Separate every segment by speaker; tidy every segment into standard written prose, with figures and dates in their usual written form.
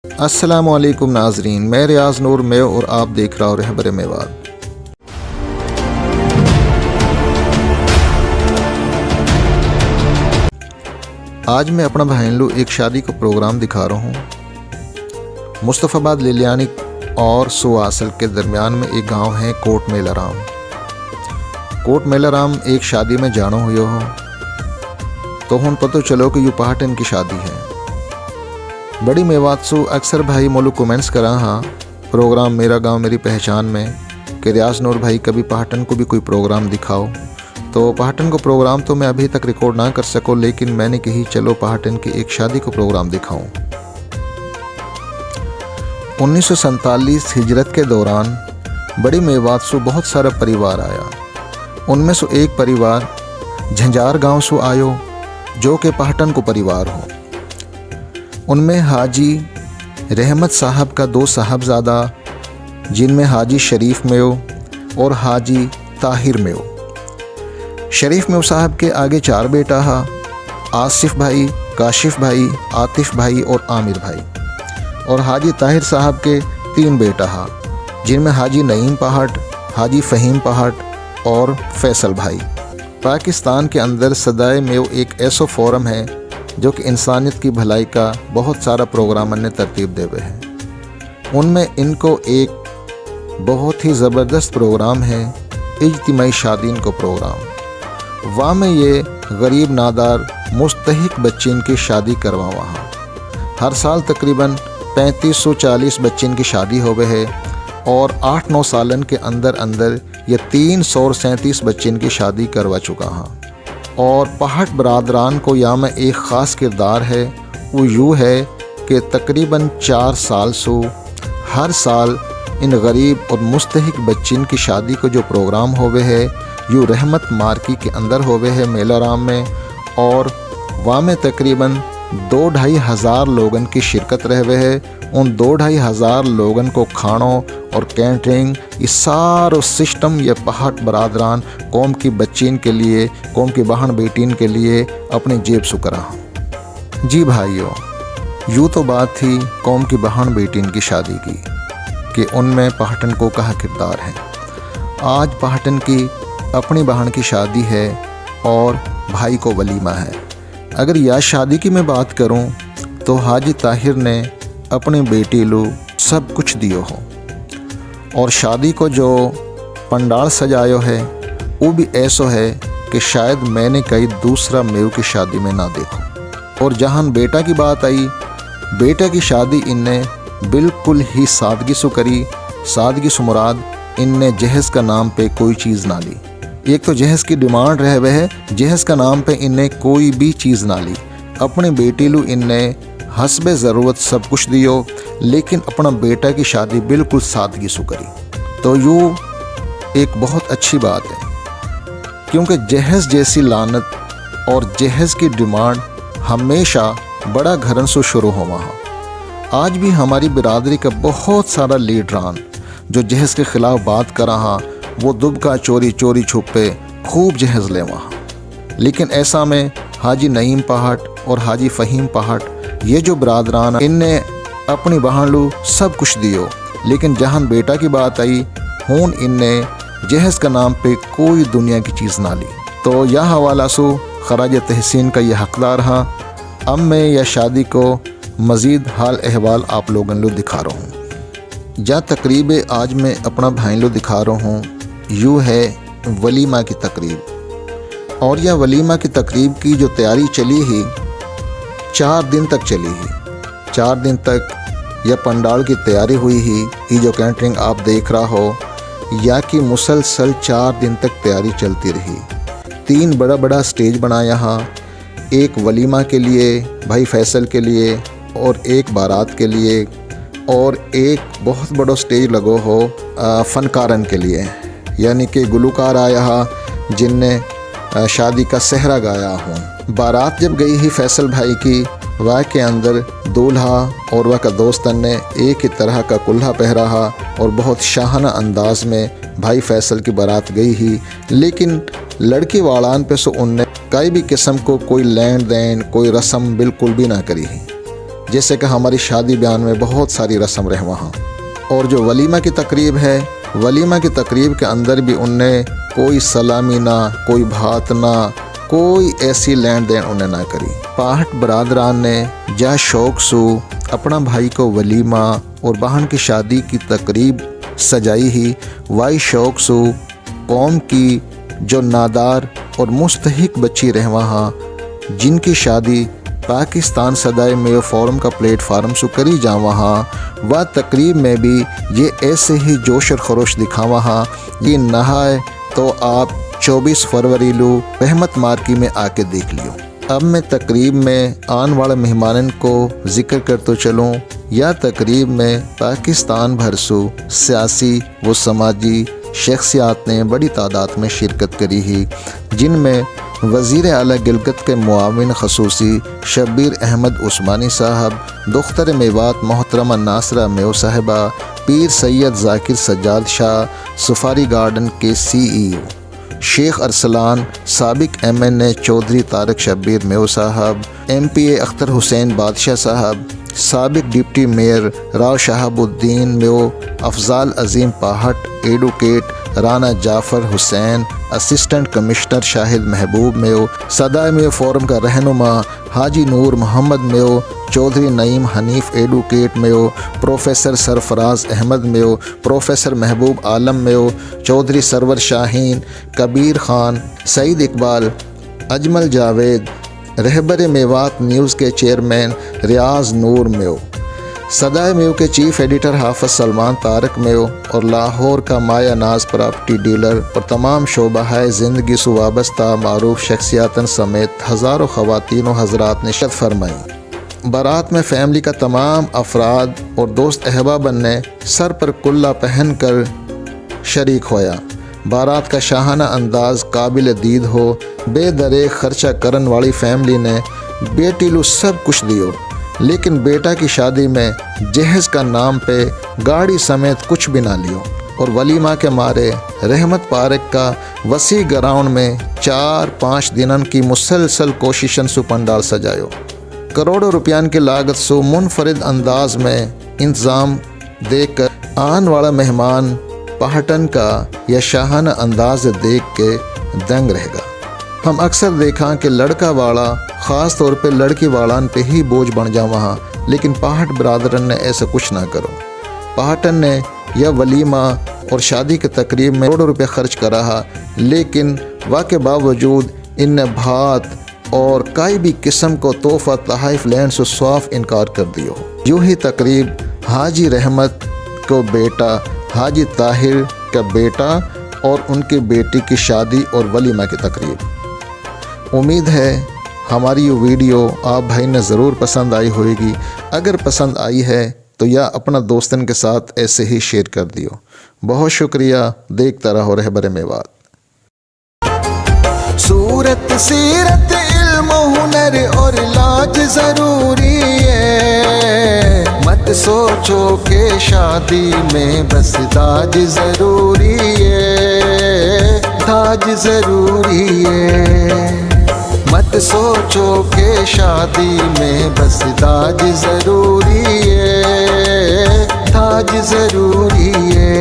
Speaker 1: السلام علیکم ناظرین، میں ریاض نور میں اور آپ دیکھ رہا ہوں رہبر میوات۔ آج میں اپنا بھائنلو ایک شادی کا پروگرام دکھا رہا ہوں۔ مصطفی آباد لیلیانی اور سواصل کے درمیان میں ایک گاؤں ہے کوٹ میلہ رام۔ کوٹ میلہ رام ایک شادی میں جانو ہوئے ہو تو ہن پتہ چلو کہ یہ پہاٹن کی شادی ہے۔ بڑی میوات سو اکثر بھائی مولو کومنٹس کرا ہاں پروگرام میرا گاؤں میری پہچان میں کہ ریاض نور بھائی کبھی پہاٹن کو بھی کوئی پروگرام دکھاؤ۔ تو پہاٹن کو پروگرام تو میں ابھی تک ریکارڈ نہ کر سکوں، لیکن میں نے کہی چلو پہاٹن کی ایک شادی کو پروگرام دکھاؤں۔ 1947 ہجرت کے دوران بڑی میوات سو بہت سارا پریوار آیا۔ ان میں سو ایک پریوار جھنجار گاؤں سو آیو جو کہ پہاٹن کو پریوار ہو۔ ان میں حاجی رحمت صاحب کا 2 صاحبزادہ جن میں حاجی شریف میو اور حاجی طاہر میو۔ شریف میو صاحب کے آگے 4 بیٹا ہا، آصف بھائی، کاشف بھائی، عاطف بھائی اور عامر بھائی۔ اور حاجی طاہر صاحب کے 3 بیٹا ہا جن میں حاجی نعیم پہاٹ، حاجی فہیم پہاٹ اور فیصل بھائی۔ پاکستان کے اندر صدائے میو ایک ایسو فورم ہے جو کہ انسانیت کی بھلائی کا بہت سارا پروگرام نے ترتیب دے ہوئے ہیں۔ ان میں ان کو ایک بہت ہی زبردست پروگرام ہے اجتماعی شادین کو پروگرام۔ وہاں میں یہ غریب نادار مستحق بچین کی شادی کروا وہاں۔ ہر سال تقریباً 3540 بچین کی شادی ہوئے ہے اور 8-9 سالن کے اندر یہ 337 بچین کی شادی کروا چکا ہاں۔ اور پہاٹ برادران کو یہاں میں ایک خاص کردار ہے، وہ یوں ہے کہ تقریباً 4 سال سو ہر سال ان غریب اور مستحق بچین کی شادی کو جو پروگرام ہوئے ہے یوں رحمت مارکی کے اندر ہوئے ہے میلہ رام میں، اور وہاں میں تقریباً 2-2.5 ہزار لوگن کی شرکت رہے ہے۔ ان 2-2.5 ہزار لوگن کو کھانوں اور کینٹرنگ یہ سارا سسٹم یہ پہاٹ برادران قوم کی بچین کے لیے، قوم کی بہن بیٹین کے لیے اپنی جیب سے کرا۔ جی بھائیوں، یوں تو بات تھی قوم کی بہن بیٹین کی شادی کی کہ ان میں پہاٹن کو کہا کردار ہے۔ آج پہاٹن کی اپنی بہن کی شادی ہے اور بھائی کو ولیمہ ہے۔ اگر یا شادی کی میں بات کروں تو حاجی طاہر نے اپنی بیٹی لو سب کچھ دیو ہو، اور شادی کو جو پنڈال سجایو ہے وہ بھی ایسو ہے کہ شاید میں نے کئی دوسرا میو کی شادی میں نہ دیکھو۔ اور جہاں بیٹا کی بات آئی، بیٹا کی شادی ان نے بالکل ہی سادگی سے کری۔ سادگی سے مراد ان نے جہیز کا نام پہ کوئی چیز نہ لی۔ ایک تو جہیز کی ڈیمانڈ رہے ہوئے ہے، جہیز کا نام پہ ان نے کوئی بھی چیز نہ لی۔ اپنی بیٹی لو ان نے حسب ضرورت سب کچھ دیو، لیکن اپنا بیٹا کی شادی بالکل سادگی سے کری۔ تو یوں ایک بہت اچھی بات ہے، کیونکہ جہیز جیسی لعنت اور جہیز کی ڈیمانڈ ہمیشہ بڑا گھرن سے شروع ہو وہاں۔ آج بھی ہماری برادری کا بہت سارا لیڈران جو جہیز کے خلاف بات کر رہا وہ دب کا چوری چھپے خوب جہیز لے وہاں۔ لیکن ایسا میں حاجی نعیم پہاٹ اور حاجی فہیم پہاٹ یہ جو برادران ان نے اپنی بہن لو سب کچھ دیو، لیکن جہاں بیٹا کی بات آئی ہون ان نے جہیز کا نام پہ کوئی دنیا کی چیز نہ لی۔ تو یہ حوالہ سو خراج تحسین کا یہ حقدار ہاں۔ اب میں یہ شادی کو مزید حال احوال آپ لوگن لو دکھا رہا ہوں۔ جا تقریب آج میں اپنا بھائن لو دکھا رہا ہوں، یوں ہے ولیمہ کی تقریب۔ اور یہ ولیمہ کی تقریب کی جو تیاری چلی ہی 4 دن تک چلی ہی۔ 4 دن تک یہ پنڈال کی تیاری ہوئی ہی، یہ جو کینٹرنگ آپ دیکھ رہا ہو یا کہ مسلسل 4 دن تک تیاری چلتی رہی۔ 3 بڑا سٹیج بنایا ہاں، ایک ولیمہ کے لیے بھائی فیصل کے لیے اور ایک بارات کے لیے، اور ایک بہت بڑا سٹیج لگو ہو فنکارن کے لیے، یعنی کہ گلوکار آیا ہا جن نے شادی کا صحرا گایا ہوں۔ بارات جب گئی ہی فیصل بھائی کی، وہ کے اندر دولہا اور وہ کا دوستن نے ایک ہی طرح کا کلہا پہرا ہا اور بہت شاہانہ انداز میں بھائی فیصل کی بارات گئی ہی، لیکن لڑکی والان پہ سو ان نے کئی بھی قسم کو کوئی لین دین کوئی رسم بالکل بھی نہ کری ہی۔ جیسے کہ ہماری شادی بیان میں بہت ساری رسم رواں، اور جو ولیمہ کی تقریب ہے، ولیمہ کی تقریب کے اندر بھی ان نے کوئی سلامی نہ، کوئی بھات نہ، کوئی ایسی لین دین انہیں نہ کری۔ پاہٹ برادران نے جا شوق سو اپنا بھائی کو ولیمہ اور بہن کی شادی کی تقریب سجائی ہی، وائی شوق سو قوم کی جو نادار اور مستحق بچی رہواں جن کی شادی پاکستان صدائے میو فورم کا پلیٹ فارم سو کری جاواں، و تقریب میں بھی یہ ایسے ہی جوش اور خروش دکھاواں۔ یہ نہائے تو آپ 24 فروری لو رحمت مارکی میں آ کے دیکھ لیو۔ اب میں تقریب میں آن والے مہمانن کو ذکر کرتے چلوں، یا تقریب میں پاکستان بھر سو سیاسی و سماجی شخصیات نے بڑی تعداد میں شرکت کری ہی، جن میں وزیر اعلیٰ گلگت کے معاون خصوصی شبیر احمد عثمانی صاحب، دختر میوات محترمہ ناصرہ میو صاحبہ، پیر سید ذاکر سجاد شاہ، سفاری گارڈن کے CEO، شیخ ارسلان، سابق MNA چودھری طارق شبیر میو صاحب، MPA اختر حسین بادشاہ صاحب، سابق ڈپٹی میئر راؤ شہاب الدین میو، افضال عظیم پاہٹ، ایڈوکیٹ رانا جعفر حسین، اسسٹنٹ کمشنر شاہد محبوب میو، صدائے میو فورم کا رہنما حاجی نور محمد میو، چودھری نعیم حنیف ایڈوکیٹ میو، پروفیسر سرفراز احمد میو، پروفیسر محبوب عالم میو، چودھری سرور شاہین، کبیر خان، سعید اقبال، اجمل جاوید، رہبر میوات نیوز کے چیئرمین ریاض نور میو، صدائے میو کے چیف ایڈیٹر حافظ سلمان طارق میو، اور لاہور کا مایا ناز پراپرٹی ڈیلر اور تمام شعبہ زندگی سے وابستہ معروف شخصیاتن سمیت ہزاروں خواتین و حضرات نے شرکت فرمائی۔ بارات میں فیملی کا تمام افراد اور دوست احبابن نے سر پر کلہ پہن کر شریک ہویا۔ بارات کا شاہانہ انداز قابل دید ہو، بے درے خرچہ کرن والی فیملی نے بیٹی لو سب کچھ دیو، لیکن بیٹا کی شادی میں جہیز کا نام پہ گاڑی سمیت کچھ بھی نہ لیو، اور ولیمہ کے مارے رحمت پارک کا وسیع گراؤنڈ میں 4-5 دنن کی مسلسل کوششن سو پنڈال سجایو، کروڑوں روپیان کی لاگت سو منفرد انداز میں انتظام دیکھ کر آن والا مہمان پہاٹن کا یا شاہانہ انداز دیکھ کے دنگ رہے گا۔ ہم اکثر دیکھا کہ لڑکا والا خاص طور پہ لڑکی والان پہ ہی بوجھ بن جا وہاں، لیکن پاہٹ برادرن نے ایسا کچھ نہ کرو۔ پاہٹن نے یا ولیمہ اور شادی کے تقریب میں کروڑوں روپے خرچ کر رہا، لیکن واقع باوجود ان نے بھات اور کئی بھی قسم کو تحفہ تحائف لینڈ سے صاف انکار کر دیو۔ یوں ہی تقریب حاجی رحمت کو بیٹا حاجی طاہر کا بیٹا اور ان کی بیٹی کی شادی اور ولیمہ کی تقریب۔ امید ہے ہماری یہ ویڈیو آپ بھائی نے ضرور پسند آئی ہوئے گی۔ اگر پسند آئی ہے تو یا اپنا دوستن کے ساتھ ایسے ہی شیئر کر دیو۔ بہت شکریہ، دیکھتا رہو رہبر میوات۔
Speaker 2: صورت سیرت علم و ہنر اور لاج ضروری ہے، مت سوچو کہ شادی میں بس داج ضروری ہے، داج ضروری ہے، مت سوچو کہ شادی میں بس داج ضروری ہے، داج ضروری ہے۔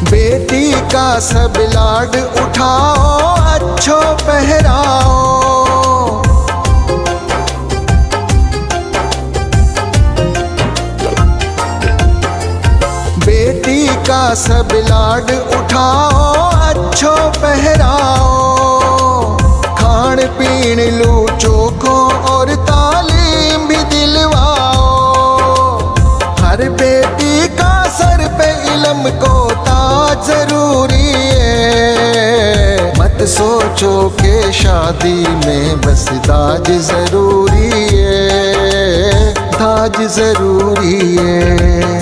Speaker 2: بیٹی کا سب لاڈ اٹھاؤ، اچھو پہراؤ، بیٹی کا سب لاڈ اٹھاؤ، اچھو پہراؤ، کھان پین لو چوکھو اور تعلیم بھی دلواؤ، ہر بیٹی کا سر پہ علم کو ضروری ہے، مت سوچو کہ شادی میں بس داج ضروری ہے، داج ضروری ہے،